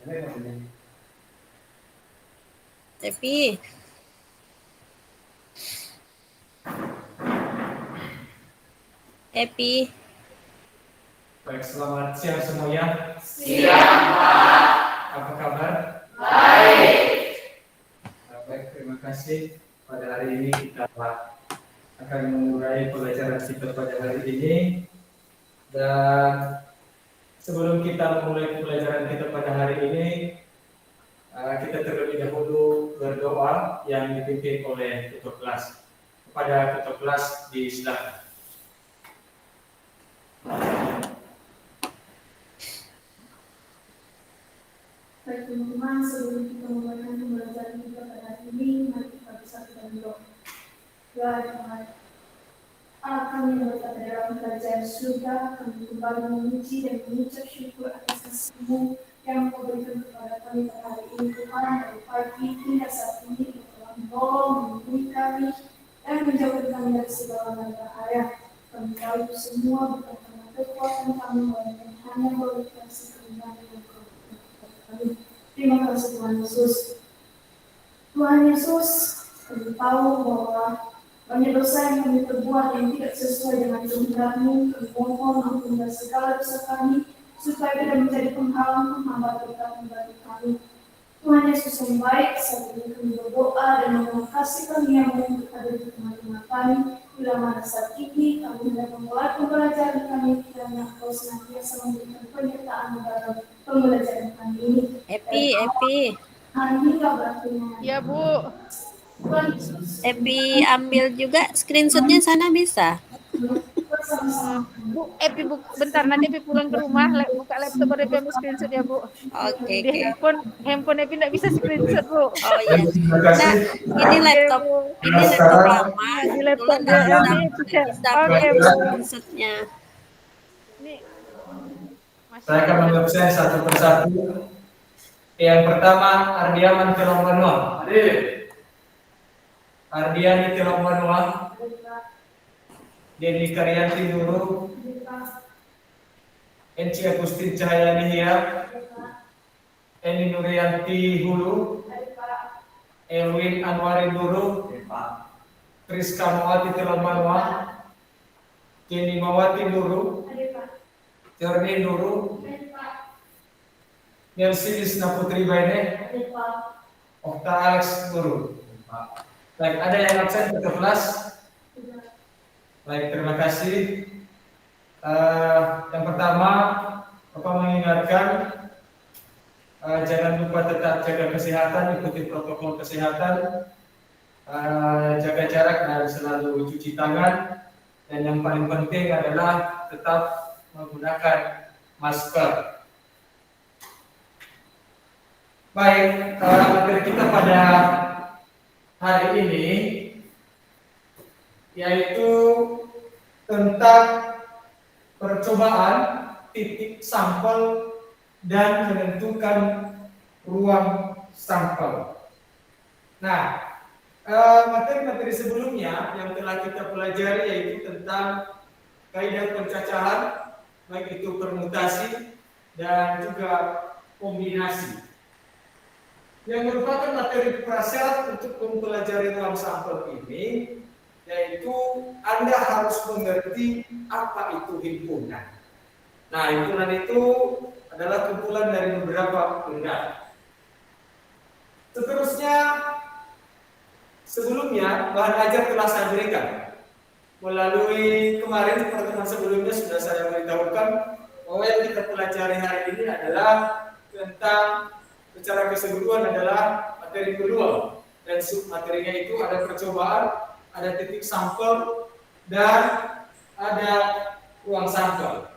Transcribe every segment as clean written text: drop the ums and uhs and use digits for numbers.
Tapi Happy. Baik, selamat siang semuanya. Siang, Pak. Apa kabar? Baik. Baik, terima kasih. Pada hari ini kita akan memulai pelajaran kita pada hari ini. Dan sebelum kita memulai pelajaran kita pada hari ini, kita terlebih dahulu berdoa yang dipimpin oleh ketua kelas. Kepada ketua kelas disilakan. Baik teman-teman, sebelum kita memulai pembelajaran kita pada hari ini, mari kita bersatu berdoa. Doa Tuhan, Allah kami yang berada dalam kerajaan surga, kami kembali memuji dan mengucap syukur atas kasih-Mu yang Kau berikan kepada kami pada hari ini, Tuhan, dari pagi hingga saat ini, Kau telah menolong, melindungi kami, dan menjauhkan kami dari segala mara bahaya. Kami tahu itu semua bukan karena kekuatan kami, melainkan hanya oleh kasih karunia yang Kau berikan kepada kami. Terima kasih Tuhan Yesus. Tuhan Yesus, kami tahu bahwa banyak dosa yang kami perbuat yang tidak sesuai dengan kehendak-Mu. Kami mohon ampun dari segala dosa kami, supaya tidak menjadi penghalang penghambat berkat bagi kami. Tuhan Yesus yang baik, saat ini kami berdoa dan memohon kasih karunia-Mu untuk hadir di tengah-tengah kami. Bila mana saat ini kami hendak memulai pembelajaran kami, kiranya Engkau senantiasa memberikan penyertaan dalam pembelajaran kami ini. Happy. Ya, Bu. Happy ambil juga screenshotnya sana bisa. Bu, bentar nanti Epi pulang ke rumah, buka laptop baru Epi ambil screenshot ya, Bu. Oke. Di handphone Epi nggak bisa screenshot, Bu. Oh iya. Nah, ini laptop lama. Di laptop dia bisa. Oke, Bu. Screenshotnya. Ini. Saya akan mengabsen satu persatu. Yang pertama, Ardiaman Tilongwanua. Ardiani Tilongwanua. Denny Karyanti Nurul. Enci Agustin Cahaya Nihya. Eni Nurianti Hulu. Elwin Anwari Nurul. Priska Mawati Tilongwanua. Jenny Mawati Nurul. Terni Nurul. Nelsilis Naputri Baine. Okta Alex Nurul. Baik, ada yang absen ke kelas? Baik, terima kasih. Yang pertama, Bapak mengingatkan jangan lupa tetap jaga kesehatan, ikuti protokol kesehatan, jaga jarak dan selalu cuci tangan. Dan yang paling penting adalah tetap menggunakan masker. Baik, materi kita pada hari ini yaitu tentang percobaan titik sampel dan menentukan ruang sampel. Nah, materi-materi sebelumnya yang telah kita pelajari yaitu tentang kaidah pencacahan, baik itu permutasi dan juga kombinasi. Yang merupakan materi prasyarat untuk mempelajari ruang sampel ini, yaitu Anda harus mengerti apa itu himpunan. Nah, himpunan itu adalah kumpulan dari beberapa benda. Seterusnya, sebelumnya bahan ajar telah saya berikan. Melalui kemarin pertemuan sebelumnya sudah saya beritahukan bahwa yang kita pelajari hari ini adalah tentang secara keseluruhan adalah materi kedua, dan submaterinya itu ada percobaan, ada titik sampel, dan ada ruang sampel.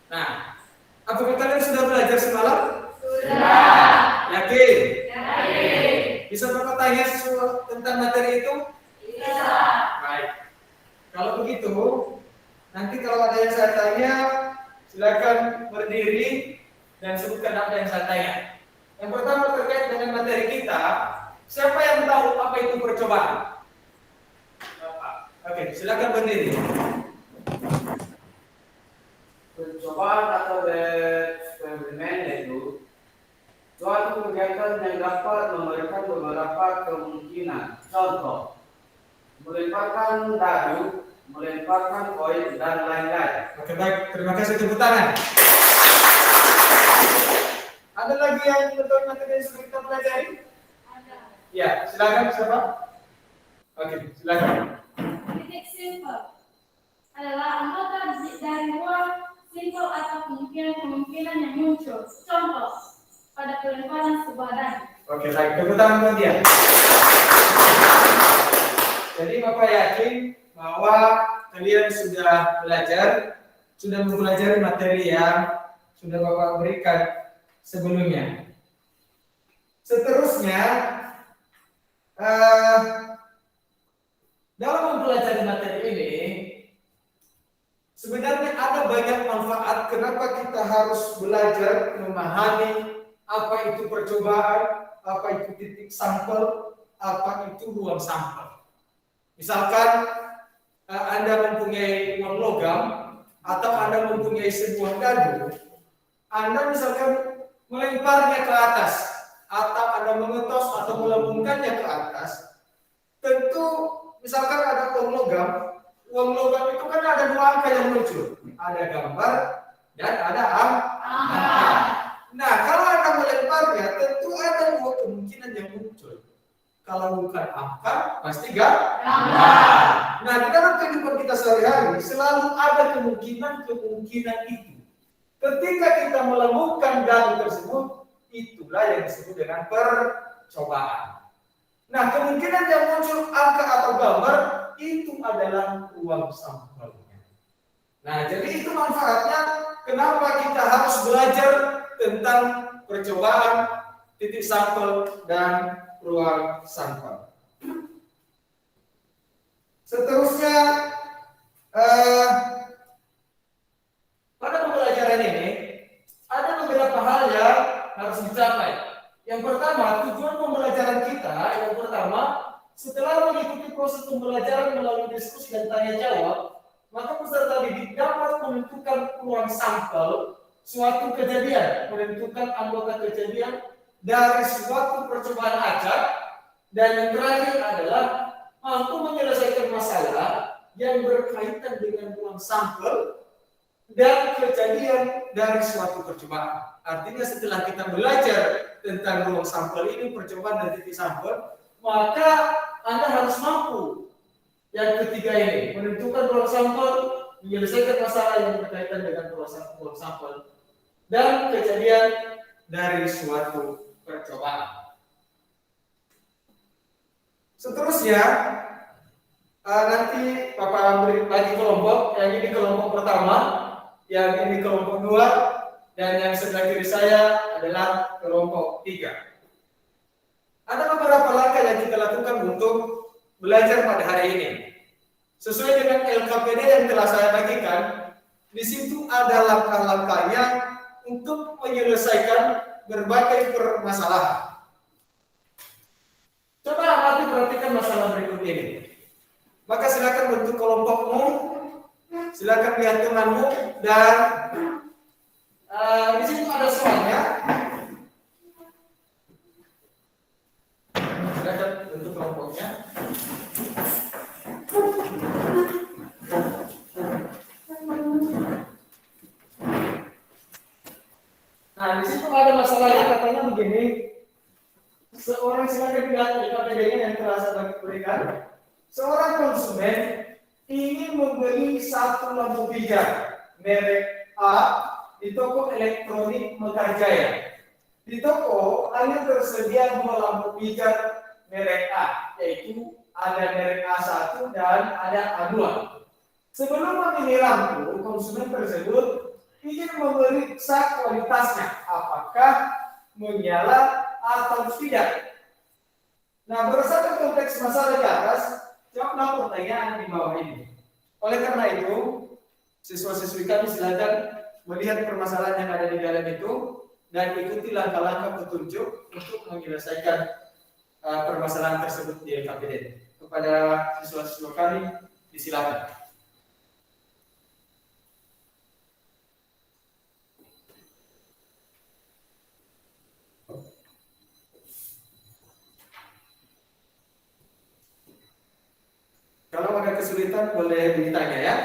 Nah, apakah kalian sudah belajar semalam? Sudah. Yakin? Yakin. Bisa Bapak tanya sesuatu tentang materi itu? Bisa. Baik. Kalau begitu, nanti kalau ada yang saya tanya, silakan berdiri dan sebutkan apa yang saya tanya. Yang pertama terkait dengan materi kita, siapa yang tahu apa itu percobaan? Oke, silakan berdiri. Percobaan atau eksperimen itu terima kasih tepuk tangan. Ada lagi yang betul materi yang sudah kita pelajari? Ada. Ya, silakan siapa? Oke, silakan. Titik simpel adalah anggota dari ruang simpel atau kemungkinan yang muncul. Contoh, pada pelemparan sebuah dana. Oke, baik. Tepuk tangan buat dia. Jadi Bapak yakin bahwa kalian sudah mempelajari materi yang sudah Bapak berikan sebelumnya. Seterusnya, dalam mempelajari materi ini, sebenarnya ada banyak manfaat kenapa kita harus belajar memahami apa itu percobaan, apa itu titik sampel, apa itu ruang sampel. Misalkan Anda mempunyai uang logam atau Anda mempunyai sebuah dadu, Anda misalkan melemparnya ke atas atau Anda mengetos atau melambungkannya ke atas, tentu misalkan ada uang logam itu kan ada dua angka yang muncul, ada gambar dan ada angka. Nah, kalau Anda melemparnya, tentu ada dua kemungkinan yang muncul. Kalau bukan angka, pasti gambar. Nah, di dalam kehidupan kita sehari-hari selalu ada kemungkinan itu. Ketika kita melakukan dadu tersebut, itulah yang disebut dengan percobaan. Nah, kemungkinan yang muncul angka atau gambar itu adalah ruang sampelnya. Nah, jadi itu manfaatnya kenapa kita harus belajar tentang percobaan, titik sampel, dan ruang sampel. Seterusnya, pada pembelajaran ini ada beberapa hal yang harus dicapai. Yang pertama, tujuan pembelajaran kita yang pertama, setelah mengikuti proses pembelajaran melalui diskusi dan tanya jawab, maka peserta didik dapat menentukan ruang sampel suatu kejadian, menentukan anggota kejadian dari suatu percobaan acak, dan yang terakhir adalah mampu menyelesaikan masalah yang berkaitan dengan ruang sampel dan kejadian dari suatu percobaan. Artinya setelah kita belajar tentang ruang sampel ini, percobaan dan titik sampel, maka Anda harus mampu yang ketiga ini, menentukan ruang sampel, menyelesaikan masalah yang berkaitan dengan ruang sampel dan kejadian dari suatu percobaan. Seterusnya, nanti Bapak beri bagi kelompok, yang ini kelompok pertama, yang ini kelompok 2, dan yang sebelah kiri saya adalah kelompok 3. Ada beberapa langkah yang kita lakukan untuk belajar pada hari ini. Sesuai dengan LKPD yang telah saya bagikan, di situ ada langkah-langkahnya untuk menyelesaikan berbagai permasalahan. Coba amati perhatikan masalah berikut ini. Maka silakan bentuk kelompokmu, silakan lihat temanmu, dan di situ ada soalnya. Silakan bentuk kelompoknya. Nah, di situ ada masalahnya, katanya begini. Seorang, silakan lihat LKPD-nya yang telah saya berikan. Seorang konsumen ingin membeli satu lampu pijar merek A di toko elektronik Mekarjaya. Di toko hanya tersedia 2 lampu pijar merek A, yaitu ada merek A1 dan ada A2. Sebelum memilih lampu, konsumen tersebut ingin memeriksa kualitasnya, apakah menyala atau tidak. Nah, berdasarkan konteks masalah di atas, jawablah pertanyaan di bawah ini. Oleh karena itu, siswa-siswi kami silakan melihat permasalahan yang ada di dalam itu dan ikuti langkah-langkah petunjuk untuk menyelesaikan permasalahan tersebut di LKPD. Kepada siswa-siswa kami, disilakan. Kalau ada kesulitan boleh ditanya ya.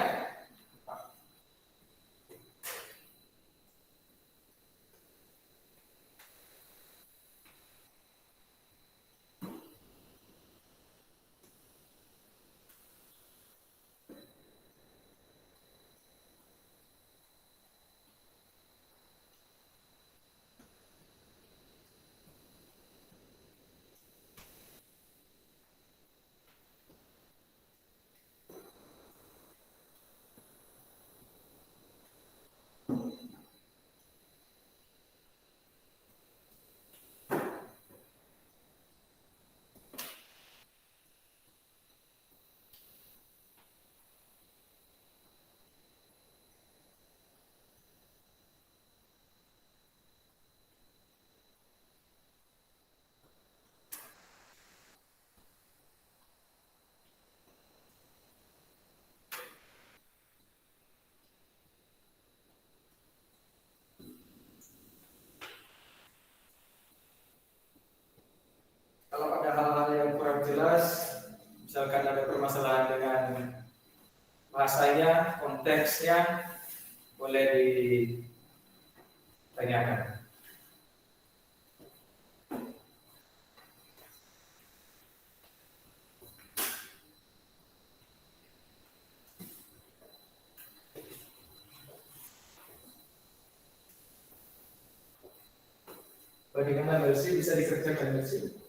Kalau ada hal-hal yang kurang jelas, misalkan ada permasalahan dengan bahasanya, konteksnya, boleh ditanyakan. Bagaimana Mercy bisa dikerjakan Mercy?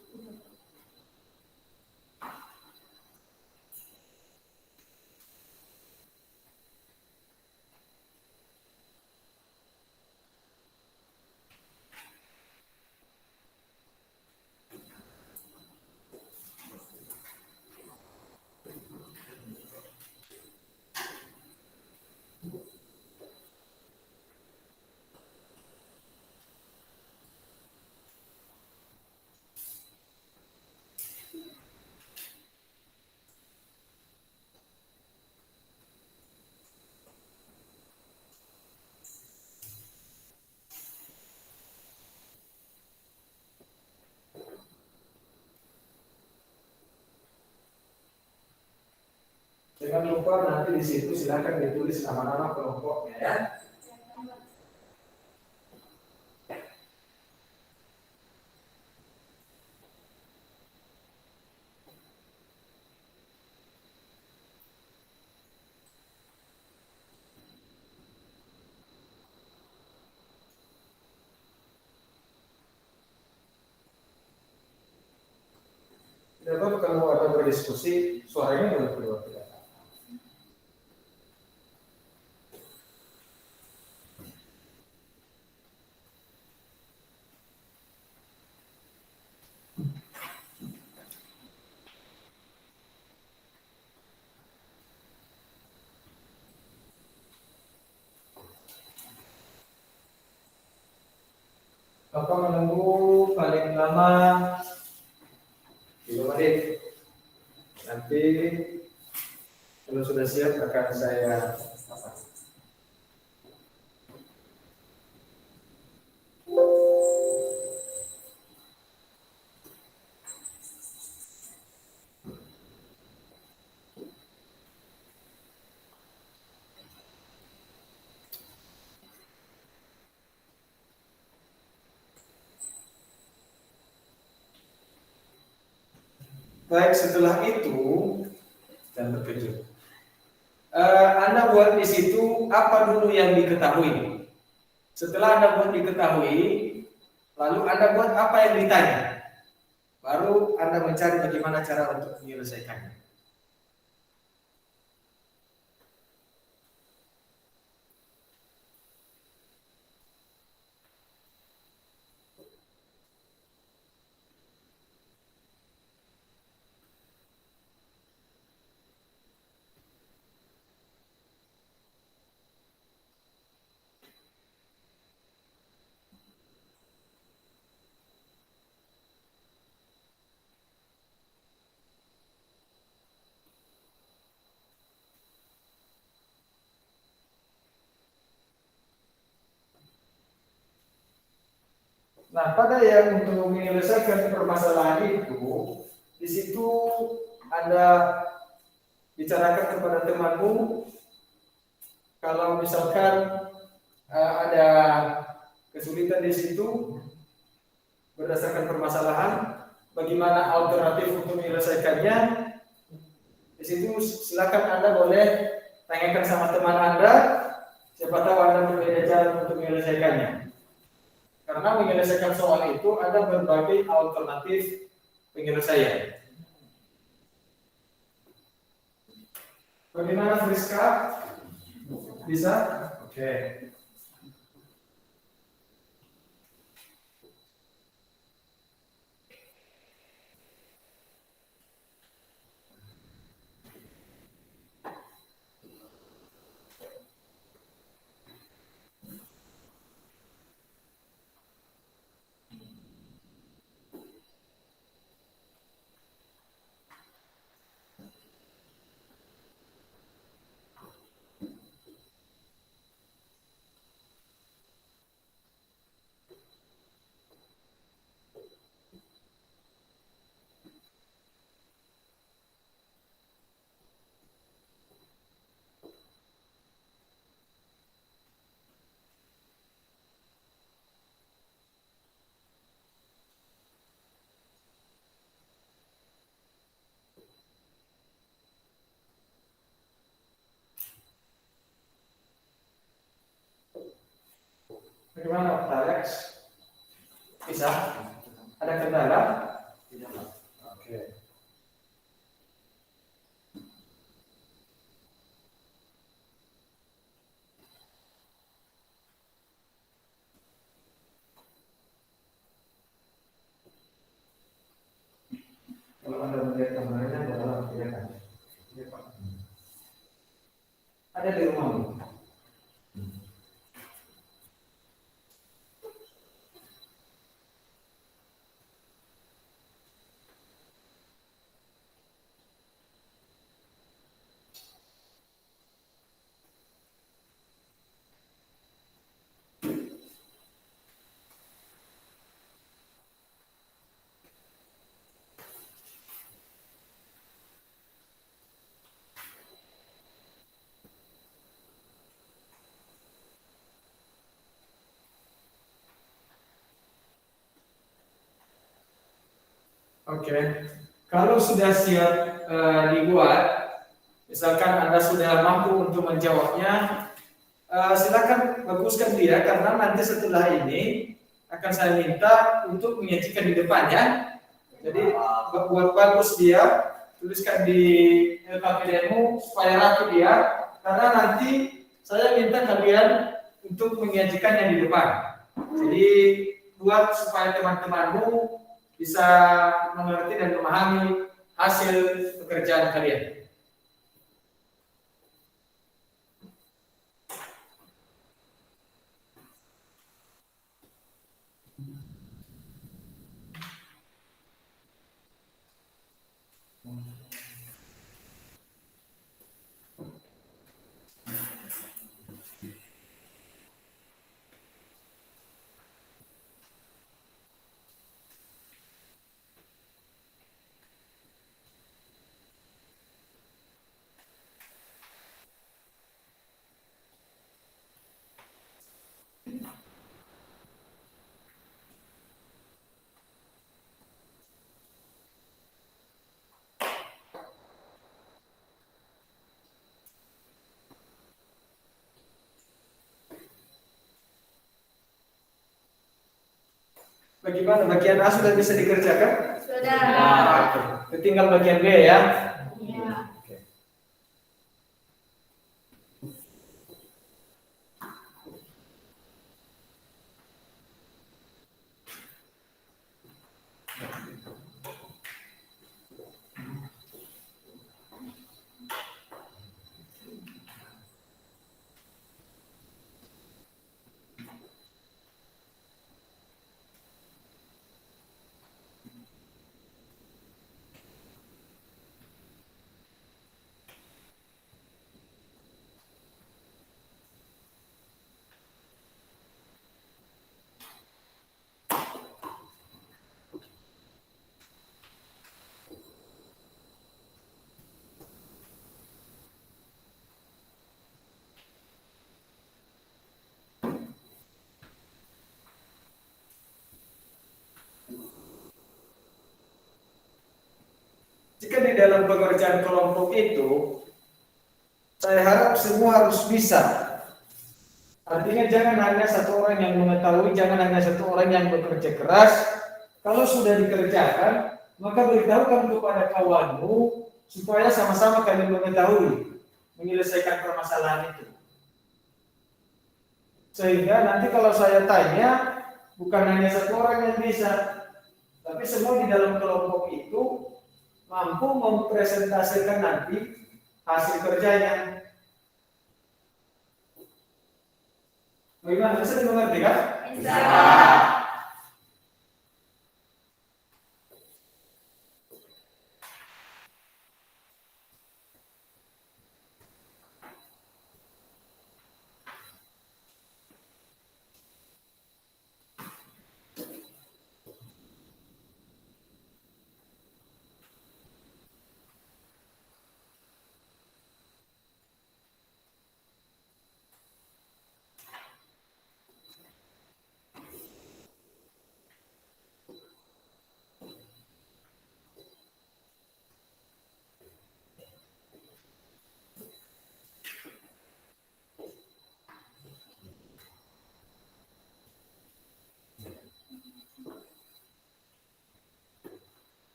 Jangan lupa nanti di situ silakan ditulis nama-nama kelompoknya ya. Tidak apa kalau ada berdiskusi, suaranya boleh keluar tidak? Bapak menunggu paling lama 3 menit. Nanti kalau sudah siap akan saya apa? Baik, setelah itu dan terkejut. Anda buat di situ apa dulu yang diketahui. Setelah Anda buat diketahui, lalu Anda buat apa yang ditanya. Baru Anda mencari bagaimana cara untuk menyelesaikannya. Nah, pada yang untuk menyelesaikan permasalahan itu, di situ Anda bicarakan kepada temanmu, kalau misalkan ada kesulitan di situ berdasarkan permasalahan, bagaimana alternatif untuk menyelesaikannya. Di situ silakan Anda boleh tanyakan sama teman Anda, siapa tahu Anda berbeda cara untuk menyelesaikannya. Karena menyelesaikan soal itu ada berbagai alternatif penyelesaian. Bagaimana Friska? Bisa? Oke. Bagaimana Pak Alex? Bisa? Ada kendala? Tidak. Oke. Kalau Anda melihat gambarnya adalah ya kan? Iya Pak. Ada di rumahmu. Oke, kalau sudah siap dibuat, misalkan Anda sudah mampu untuk menjawabnya, silakan baguskan dia karena nanti setelah ini akan saya minta untuk menyajikan di depannya. Jadi buat bagus dia, tuliskan di LKPDmu supaya rapi dia, karena nanti saya minta kalian untuk menyajikannya di depan. Jadi buat supaya teman-temanmu bisa mengerti dan memahami hasil pekerjaan kalian. Bagaimana bagian A sudah bisa dikerjakan? Sudah. Oke. Tinggal bagian B ya. Iya. Oke. Jika di dalam pekerjaan kelompok itu, saya harap semua harus bisa. Artinya jangan hanya satu orang yang mengetahui, jangan hanya satu orang yang bekerja keras. Kalau sudah dikerjakan, maka beritahukan kepada kawanmu supaya sama-sama kalian mengetahui menyelesaikan permasalahan itu. Sehingga nanti kalau saya tanya, bukan hanya satu orang yang bisa, tapi semua di dalam kelompok itu mampu mempresentasikan nanti hasil kerjanya. Bagaimana? Bisa dimengerti kan? Bisa.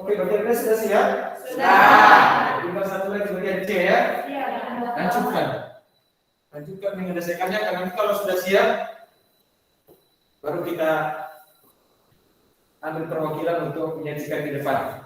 Oke, bagian B sudah siap? Sudah. Tinggal satu lagi bagian C ya. Iya. Lanjutkan. Lanjutkan menyelesaikannya karena kalau sudah siap baru kita ambil perwakilan untuk menyajikan di depan.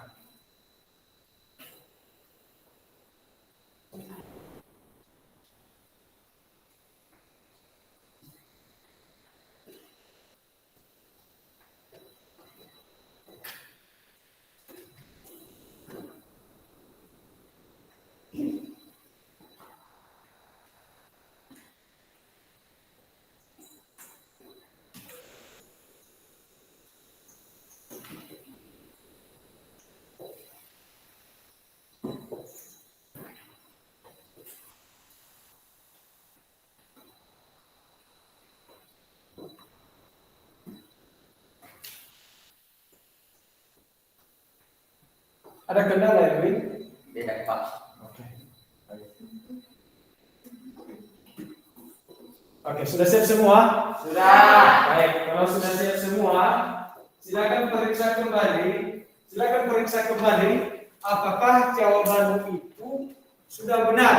Ada kendala ya, Win? Tidak, Pak. Oke. Oke, sudah siap semua? Sudah. Baik, kalau sudah siap semua, silakan periksa kembali apakah jawaban itu sudah benar.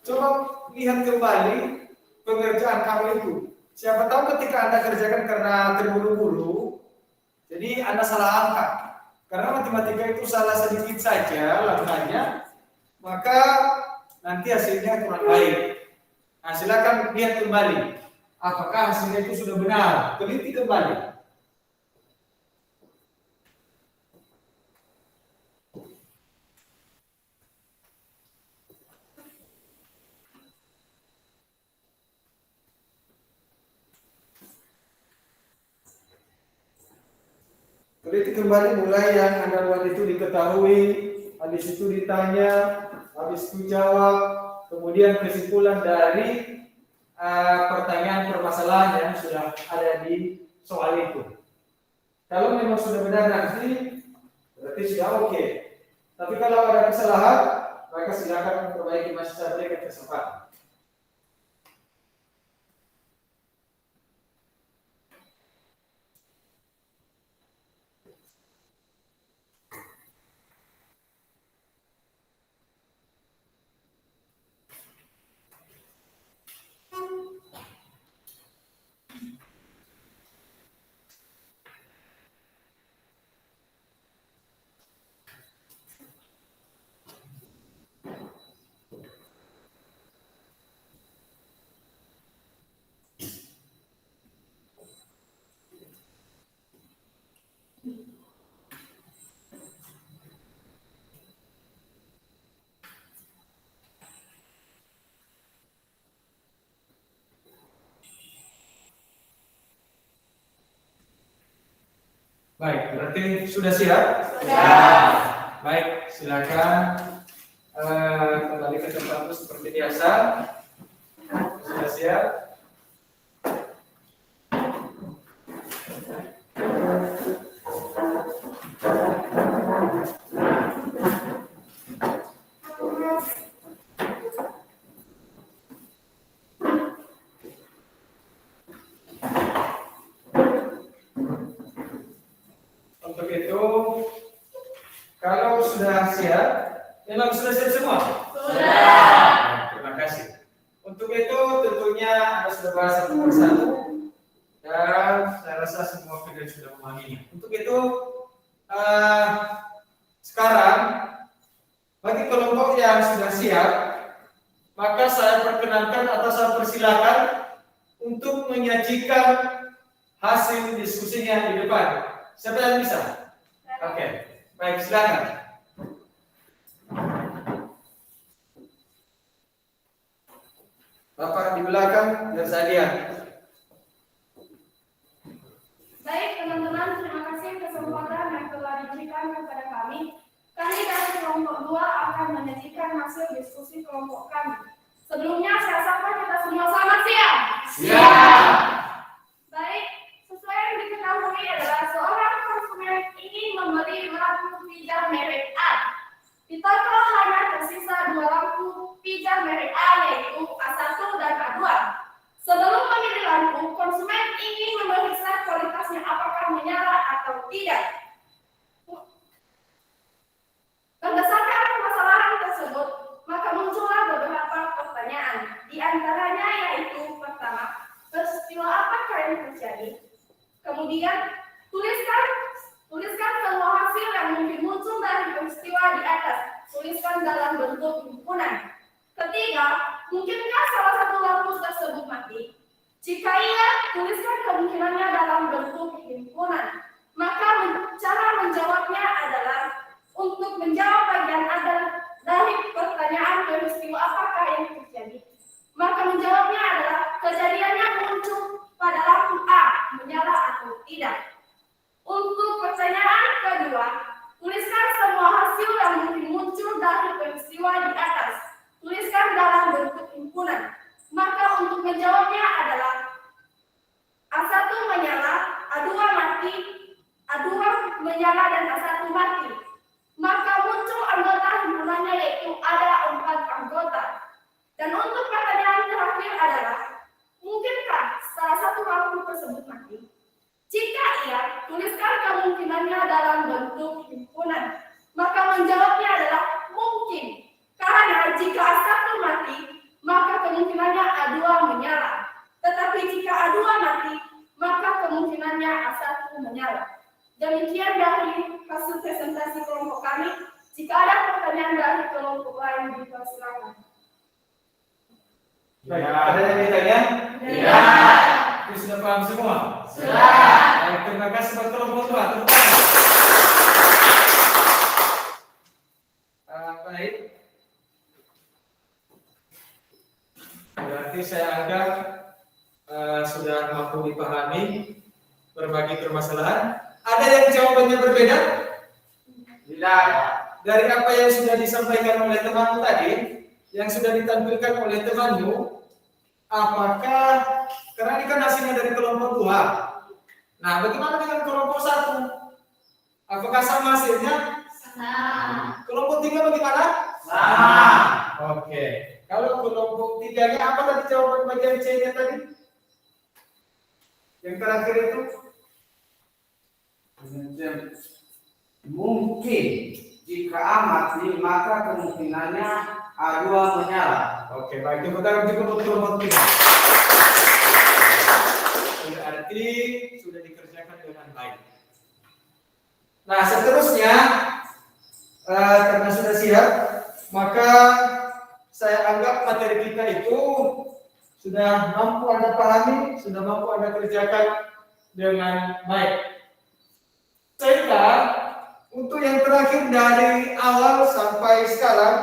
Coba lihat kembali pengerjaan kamu itu. Siapa tahu ketika Anda kerjakan karena terburu-buru, jadi Anda salah angka. Karena matematika itu salah sedikit saja langkahnya, maka nanti hasilnya kurang baik. Nah, silakan lihat kembali apakah hasilnya itu sudah benar. Teliti kembali. Teliti kembali mulai yang Anda buat itu diketahui, habis itu ditanya, habis itu jawab, kemudian kesimpulan dari pertanyaan permasalahan yang sudah ada di soal itu. Kalau memang sudah benar nanti, berarti sudah oke. Tapi kalau ada kesalahan, maka silakan memperbaiki, masih saya berikan kesempatan. Baik, berarti sudah siap? Sudah. Baik, silakan kembali ke tempatmu seperti biasa. Sudah siap? Untuk itu, kalau sudah siap, memang sudah siap semua? Sudah. Terima kasih. Untuk itu tentunya Anda sudah bahas satu persatu dan saya rasa semua kalian sudah memahaminya. Untuk itu sekarang bagi kelompok yang sudah siap, maka saya perkenankan atau saya persilakan untuk menyajikan hasil diskusinya di depan. Siapa yang bisa? Oke, baik, silakan. Bapak di belakang, biar saya lihat. Baik teman-teman, terima kasih kesempatan yang telah diberikan kepada kami. Kami dari kelompok 2 akan menyajikan hasil diskusi kelompok kami. Sebelumnya saya sapa kita semua, selamat siang. Siap. Baik, sesuai yang diketahui adalah seorang konsumen ingin membeli lampu pijar merek A. Di toko hanya tersisa 2 lampu pijar merek A, yaitu A1 dan A2. Sebelum memilih lampu, konsumen ingin memeriksa kualitasnya apakah menyala atau tidak. Di antaranya yaitu pertama, peristiwa apakah yang terjadi? Kemudian tuliskan semua hasil yang mungkin muncul dari peristiwa di atas. Tuliskan dalam bentuk himpunan. Ketiga, mungkinkah salah satu lampu tersebut mati? Jika iya, tuliskan kemungkinannya dalam bentuk himpunan. Maka cara menjawabnya adalah untuk menjawab bagian dari pertanyaan peristiwa apakah yang terjadi. Maka menjawabnya adalah kejadiannya muncul pada lampu A menyala atau tidak. Untuk pertanyaan kedua, tuliskan semua hasil yang mungkin muncul dari peristiwa di atas. Tuliskan dalam bentuk himpunan. Maka untuk menjawabnya adalah A1 menyala, A2 mati, A2 menyala dan A1 mati. Maka muncul anggota himpunannya yaitu ada 4 anggota. Dan untuk pertanyaan terakhir adalah, mungkinkah salah satu lampu tersebut mati? Jika iya, tuliskan kemungkinannya dalam bentuk himpunan. Maka menjawabnya adalah mungkin. Karena jika A1 mati, maka kemungkinannya A2 menyala. Tetapi jika A2 mati, maka kemungkinannya A1 menyala. Demikian dari hasil presentasi kelompok kami. Jika ada pertanyaan dari kelompok lain, dipersilakan. Baik, ada yang ditanya? Ya. Sudah paham semua? Sudah. Baik, terima kasih buat kelompok tua. Baik. Berarti saya anggap sudah mampu dipahami berbagai permasalahan. Ada yang jawabannya berbeda? Tidak. Dari apa yang sudah disampaikan oleh temanmu tadi, yang sudah ditampilkan oleh temanmu, apakah karena ini kan hasilnya dari kelompok 2. Nah, bagaimana dengan kelompok 1? Apakah sama hasilnya? Sama. Kelompok 3 bagaimana? Sama. Oke. Kalau kelompok 3-nya apa tadi jawaban bagian C-nya tadi? Yang terakhir itu? Mungkin jika A mati maka kemungkinannya A2 menyala. Oke, baik. Tepuk tangan juga untuk kelompok 3. Berarti sudah dikerjakan dengan baik. Nah, seterusnya karena sudah siap, maka saya anggap materi kita itu sudah mampu Anda pahami, sudah mampu Anda kerjakan dengan baik. Sehingga untuk yang terakhir dari awal sampai sekarang,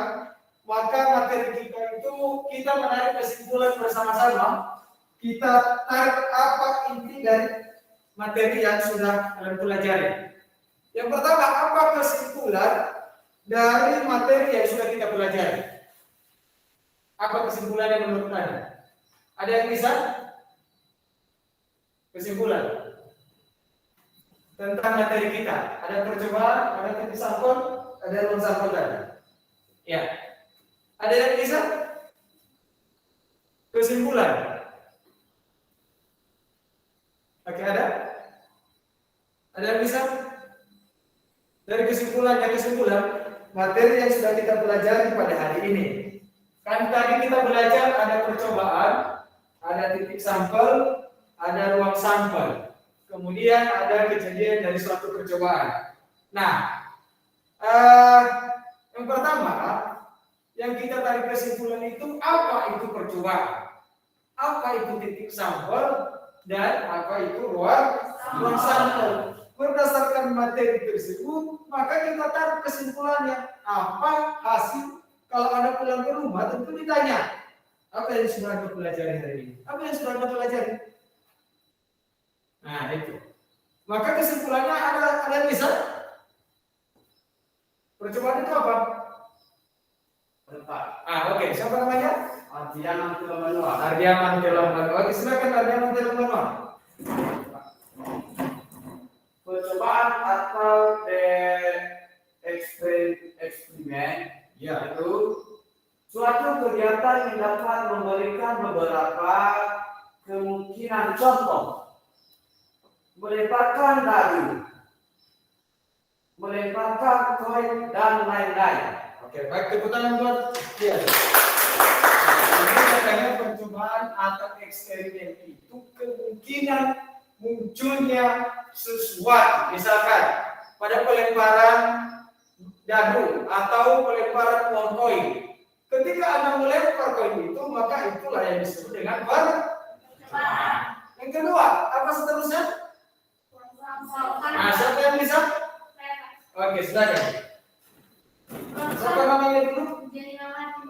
maka materi kita itu kita menarik kesimpulan bersama-sama. Kita tarik apa inti dari materi yang sudah kalian pelajari. Yang pertama, apa kesimpulan dari materi yang sudah kita pelajari? Apa kesimpulannya menurut Anda? Ada yang bisa? Kesimpulan tentang materi kita. Ada percobaan, ada titik sampel, ada ruang sampel tadi. Ya. Ada yang bisa? Kesimpulan. Oke, ada? Ada yang bisa? Dari kesimpulan materi yang sudah kita pelajari pada hari ini. Kan tadi kita belajar ada percobaan, ada titik sampel, ada ruang sampel. Kemudian ada kejadian dari suatu percobaan. Nah, yang pertama, yang kita tarik kesimpulan itu apa itu percobaan, apa itu titik sampel, dan apa itu ruang sampel. Berdasarkan materi tersebut, maka kita tarik kesimpulannya apa hasil. Kalau Anda pulang ke rumah tentu ditanya, apa yang sudah Anda pelajari hari ini? Apa yang sudah Anda pelajari? Nah, itu. Maka kesimpulannya ada yang bisa? Percobaan itu apa? Oke. Siapa namanya? Ardian Telomanua. Ardian Telomanua. Oke, silakan Ardian Telomanua. Percobaan atau eksperimen yaitu suatu kegiatan yang dapat memberikan beberapa kemungkinan. Contoh, melemparkan dadu, melemparkan koin, dan lain-lain. Oke, baik, tepuk tangan buat dia. katanya percobaan atau eksperimen itu kemungkinan munculnya sesuatu, misalkan pada pelemparan dadu atau pelemparan uang koin. Ketika Anda melempar koin itu, maka itulah yang disebut dengan percobaan. Yang kedua, apa seterusnya? Nah, siapa yang bisa? Oke, silakan. Siapa namanya dulu?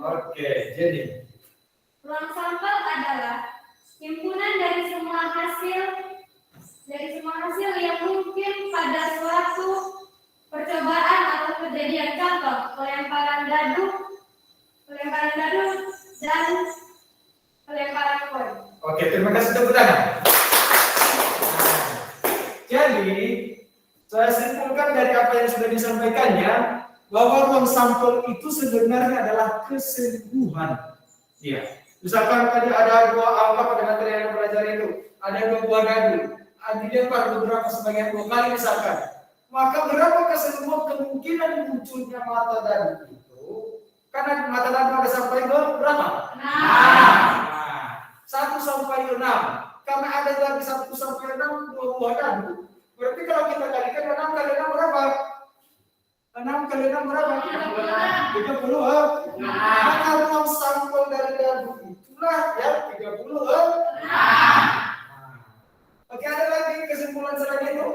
Oke, jadi Ruang sampel adalah himpunan dari semua hasil yang mungkin pada suatu percobaan atau kejadian, contoh pelemparan dadu, dan pelemparan koin. oke, terima kasih tepuk tangan. Jadi, saya simpulkan dari apa yang sudah disampaikannya bahwa ruang sampel itu sebenarnya adalah kesembuhan. Iya. Misalkan tadi ada 2 angka pada materi yang Anda pelajari itu, ada 2 buah dadu, dilempar beberapa sebanyak 2 kali misalkan. Maka berapa kesembuhan kemungkinan munculnya mata dadu itu? Karena mata dadu ada sampai ke berapa? 1 sampai 6. Karena ada lagi 1 sampai 6 2 buah dadu. Berarti kalau kita kalikan 6 kali 6 berapa? 6 kali 6 berapa? 30. Maka ruang sampel dari dadu itulah yang 30. Oke, ada lagi kesimpulan selain itu?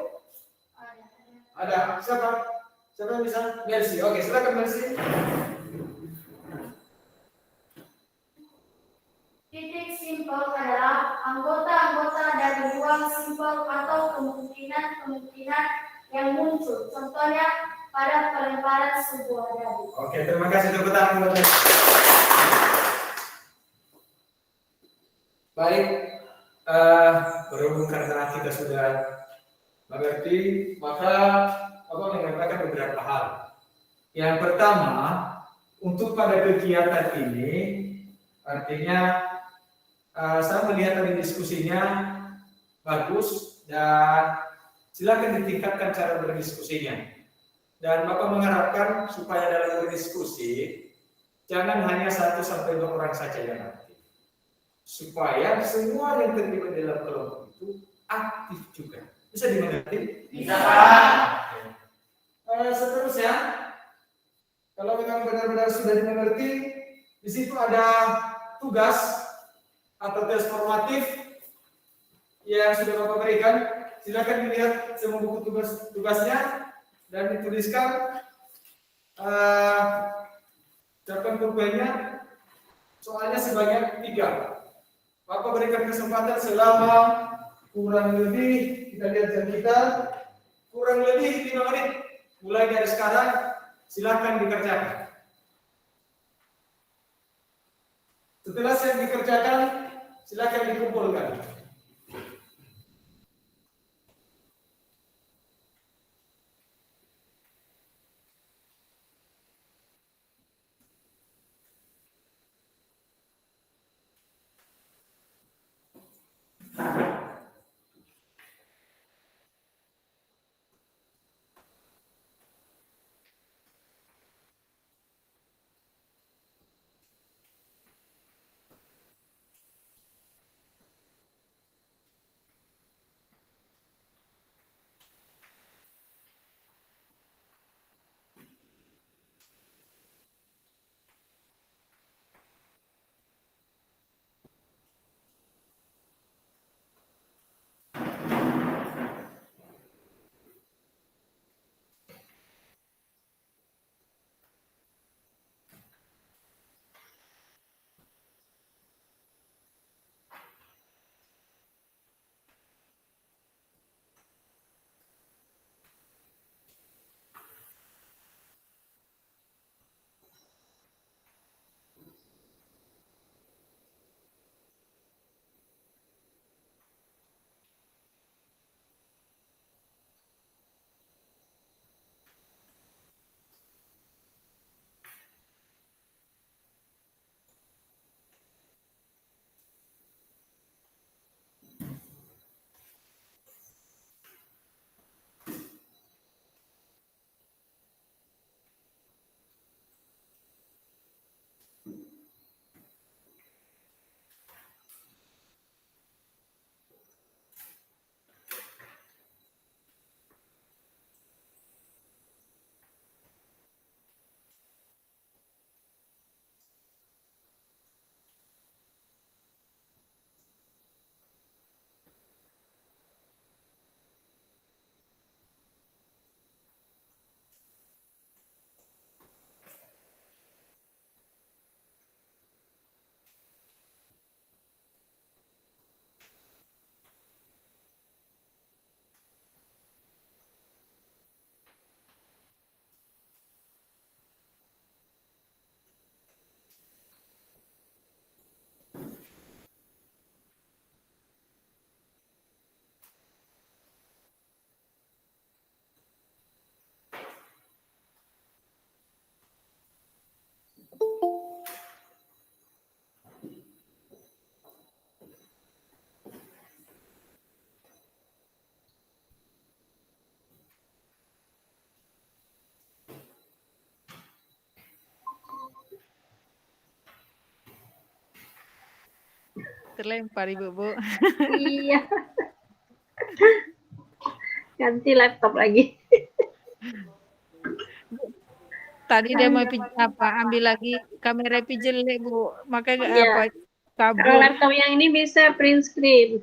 Ada. Siapa? Siapa yang bisa? Mercy. Oke, silakan Mercy. Titik simpel adalah anggota-anggota dari ruang simpel atau kemungkinan-kemungkinan yang muncul. Contohnya pada pelemparan sebuah dadu. Oke, terima kasih tepuk tangan buat Mercy. Baik, berhubung karena kita sudah mengerti, maka Bapak mengatakan beberapa hal. Yang pertama, untuk pada kegiatan ini, artinya saya melihat tadi diskusinya bagus dan silakan ditingkatkan cara berdiskusinya. Dan Bapak mengharapkan supaya dalam berdiskusi jangan hanya 1 sampai 2 orang saja yang aktif, supaya semua yang terlibat dalam kelompok itu aktif juga. Bisa dimengerti? Bisa. Seterusnya, kalau memang benar-benar sudah dimengerti, di situ ada tugas atau tes formatif yang sudah Bapak berikan. Silakan dilihat semua buku tugasnya dan dituliskan cerpen pulpennya. Soalnya sebanyak 3. Bapak berikan kesempatan selama kurang lebih, kita lihat jam kita, kurang lebih 5 menit. Mulai dari sekarang, silakan dikerjakan. Setelah saya dikerjakan, silakan dikumpulkan. terlempar Ibu, Bu. Iya. Ganti laptop lagi. Tadi dia mau ambil lagi kamera jelek Bu, makanya Iya. Kalau kabur. laptop yang ini bisa print screen.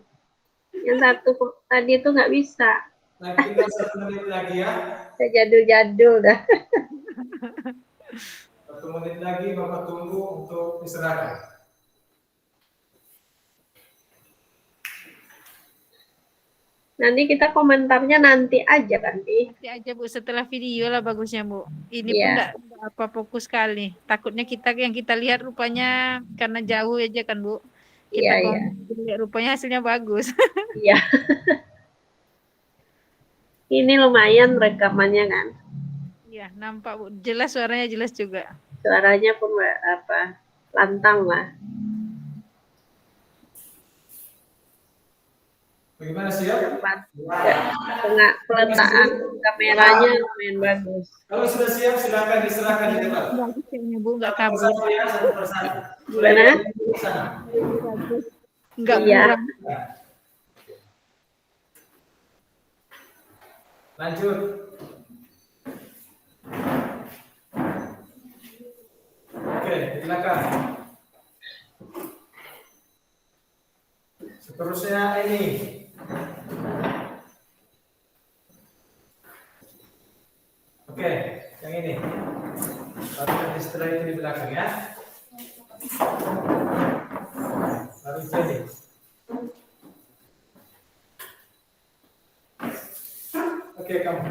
Yang satu tadi itu nggak bisa. Nah, tinggal 1 menit lagi ya. Saya jadul-jadul dah. 1 menit lagi Bapak tunggu untuk diserahkan. Nanti kita komentarnya nanti aja kan, Pi? Nanti aja Bu, setelah video lah bagusnya Bu. Ini pun Iya. enggak apa fokus sekali. Takutnya yang kita lihat rupanya karena jauh aja kan Bu. Kita Iya. lihat rupanya hasilnya bagus. Iya. Ini lumayan rekamannya kan. Iya, nampak Bu. Jelas suaranya jelas juga. Suaranya pun lantang lah. Bagaimana siap? Tengah peletaan kameranya lumayan bagus. Kalau sudah siap silakan diserahkan di depan. Bagus kayaknya Bu, enggak kabur. Satu ya, satu persatu. Gimana? Bagus. Enggak Iya. kurang. Lanjut. Oke, silakan. Seterusnya ini. Oke, yang ini. Baru setelah itu di belakang ya. Baru jadi. Oke, kamu.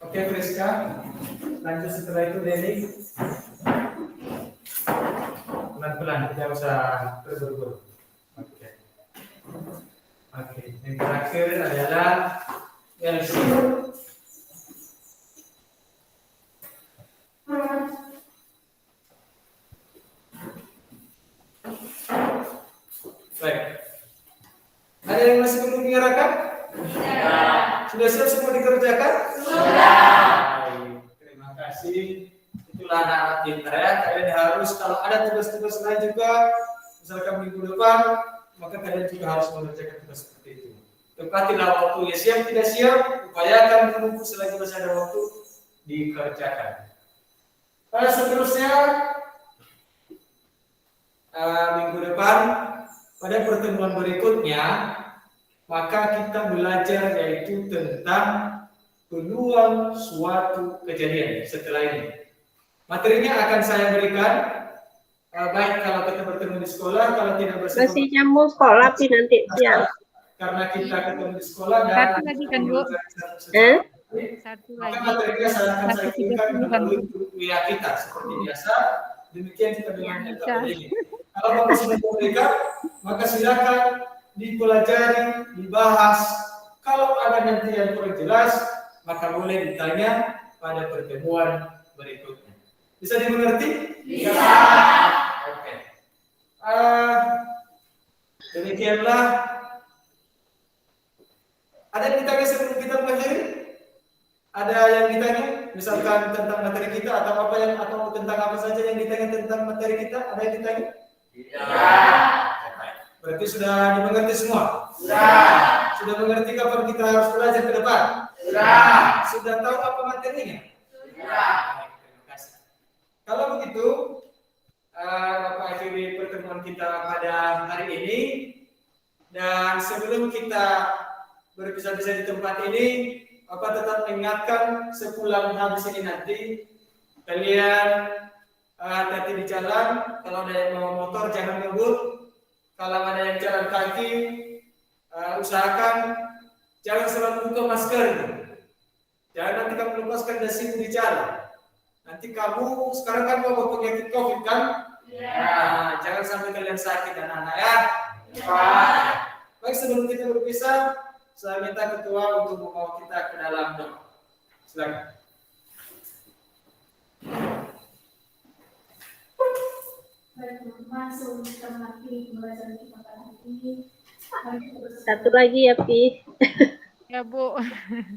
Oke, Friska. Lanjut setelah itu Denny. Pelan-pelan, tidak usah terburu-buru. Oke. Oke, yang terakhir adalah Elsie. Baik. Ada yang masih belum diarahkan? Sudah siap semua dikerjakan? Baik. Terima kasih. Itulah anak-anak pintar ya. Kalian harus kalau ada tugas-tugas lain juga, misalkan minggu depan, maka kalian juga harus mengerjakan tugas seperti itu. Tepatilah waktunya, siap tidak siap, upayakan menunggu selagi masih ada waktu dikerjakan. Seterusnya minggu depan pada pertemuan berikutnya maka kita belajar yaitu tentang peluang suatu kejadian setelah ini. Materinya akan saya berikan baik kalau kita bertemu di sekolah, kalau tidak bersama. Masih nyambung sekolah Pi nanti siap. Karena kita ketemu di sekolah dan Satu lagi kan Bu? Satu maka lagi. materinya akan saya berikan 1.30 kan Bu? melalui WA kita seperti biasa. Demikian kita dengan ini. Kalau Bapak sudah memberikan, maka silakan dipelajari, dibahas. Kalau ada nanti yang kurang jelas, maka boleh ditanya pada pertemuan berikutnya. Bisa dimengerti? Bisa. Oke. Demikianlah. Ada yang ditanya sebelum kita mengakhiri? Ada yang ditanya, misalkan tentang materi kita atau tentang apa saja yang ditanya tentang materi kita? Ada yang ditanya? Berarti sudah dimengerti semua? Sudah. Sudah mengerti kapan kita harus belajar ke depan? Sudah. Sudah tahu apa materinya? Sudah. Terima kasih. Kalau begitu, Bapak akhiri pertemuan kita pada hari ini. Dan sebelum kita berpisah-pisah di tempat ini, Bapak tetap mengingatkan sepulang habis ini nanti, kalian hati-hati di jalan. Kalau ada yang mau motor jangan ngebut. Kalau ada yang jalan kaki, usahakan jangan selalu buka masker. Jangan nanti kamu lepaskan dasi di jalan. Nanti kamu sekarang kan bawa penyakit COVID kan? Nah, jangan sampai kalian sakit anak-anak ya. Baik, sebelum kita berpisah, saya minta ketua untuk membawa kita ke dalam doa. Silakan. Baik teman-teman, sebelum kita mengakhiri pembelajaran kita pada hari ini, Satu lagi ya Pi. Ya Bu,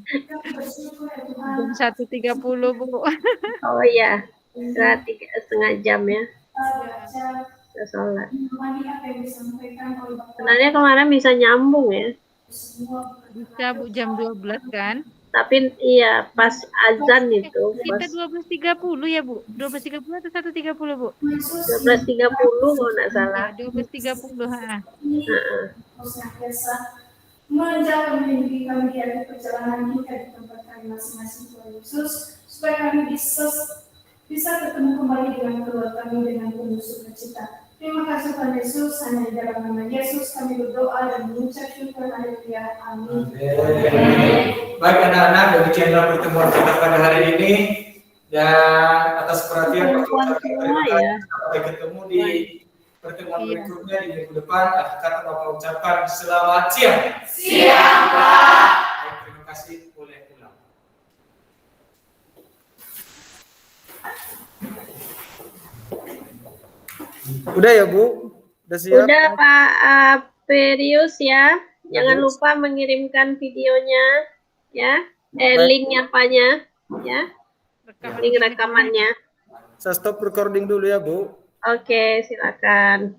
kita bersyukur ya Tuhan. jam 1.30 Bu. Oh iya. Istirahat 3,5 jam ya. baca, Udah sholat. menemani apa yang disampaikan oleh Bapak Sebenarnya kemarin bisa nyambung ya. semua. Bisa Bu jam 12 kan? Tapi iya pas azan itu Kita pas 12.30 ya Bu? 12.30 atau 1.30 Bu? 12.30 kalau nggak salah. Ya, 12.30. Ha. Heeh. Senantiasa menjaga mimpi kami di akhir perjalanan kita di tempat kami masing-masing Tuhan Yesus, supaya kami bisa ketemu kembali dengan keluarga kami dengan penuh sukacita. Terima kasih Tuhan Yesus, hanya di dalam nama Yesus kami berdoa dan mengucap syukur. Haleluya. Amin. Baik anak-anak, demikianlah pertemuan kita pada hari ini, dan atas perhatian Perempuan semua ya. sampai ketemu di pertemuan Iya. berikutnya di minggu depan. Akhir kata Bapak ucapkan selamat siang. Siang, Pak. Baik, terima kasih, boleh pulang. Udah ya Bu? Udah siap? Udah Pak Perius ya. Jangan Bagus. lupa mengirimkan videonya ya. Baik. Link apanya ya. Rekaman Link rekamannya. Saya stop recording dulu ya Bu. Oke, silakan.